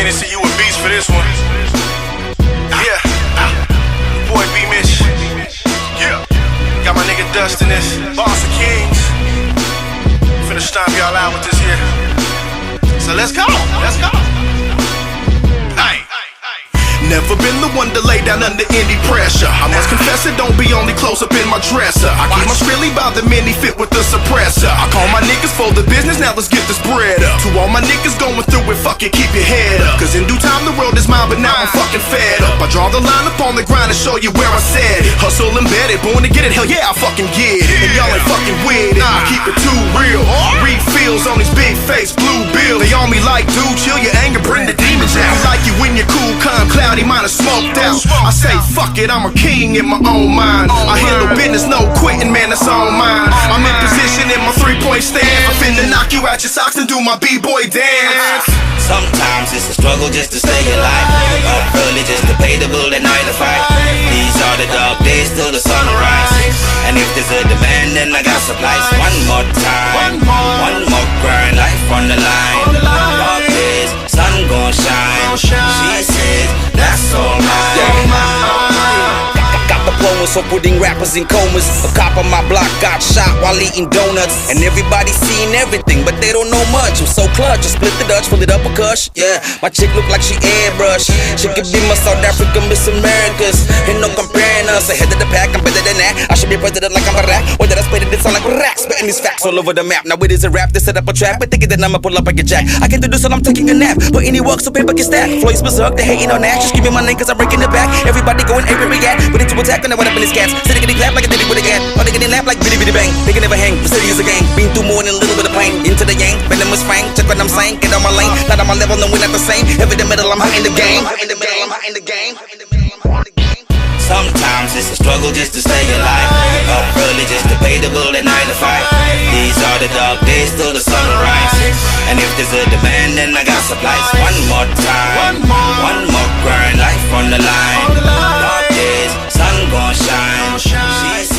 Seen to you a beast for this one. Yeah, boy B Mitch. Yeah, got my nigga Dust in this. Boss of Kings. Finna stomp y'all out with this here. So let's go. Hey. Never been the one to lay down under any pressure. I must confess it don't be only close up in my dresser. I keep my really by the mini fit with the suppressor. I call my niggas for the business, now let's get this bread up. To all my niggas going through it, fuck it, keep your head up. Cause in due time the world is mine, but now I'm fucking fed up. I draw the line up on the grind and show you where I said it. Hustle embedded, born to get it, hell yeah, I fucking get it. And y'all ain't fucking with it, I keep it too real. Refills on these big face blue bills. They on me like, dude, chill your anger, bring the demons out. We like you when you're cool, calm, cloudy, mine is smoked out. I say fuck it, I'm a king in my own mind. I handle business, no quitting, man, it's on mine. I'm in position in my 3-point stance. I'm finna knock you out your socks and do my b-boy dance. Sometimes it's a struggle just to stay alive. Up early just to pay the bill at 9 to 5. These are the dark days till the sunrise. And if there's a demand, then I got supplies. One more time, one more grind, life on the line. Dark days, sun gon' shine. She says, that's all mine. Got the diplomas for putting rappers in comas. A cop on my block got shot while eating donuts. And everybody seeing everything, but they don't know much. I'm so clutch, I split the Dutch, pull it up a kush. Yeah, my chick look like she airbrush. She could be my South African Miss Americas. Ain't no comparing us, ahead of the pack, I'm better than that. I should be president like I'm a rap. Or did I spit it, it sound like rap. Spitting these facts all over the map. Now it is a rap, they set up a trap. But thinking that I'ma pull up like a jack. I can do this and I'm taking a nap. But any work so paper can stack. Floyd's berserk, they hating on that. Just give me my name cause I'm breaking it back. Everybody going every react. Ready to attack when I went up in his cats. Sitting getting clap like a diddy with a gat. Or they getting laugh like bitty bitty bang. They can never hang, the city is a gang. Been through more than a little bit of pain. Into the yang, venomous fang. Check what I'm saying, get on my lane. Not on my level, no we're not the same. Every the middle, I'm hot in the game. Sometimes it's a struggle just to stay alive. Up early just to pay the bill at 9 to 5. These are the dark days till the sunrise. And if there's a demand, then I got supplies. One more time, one more grind, life on the line. Dark days, sun gon' shine. She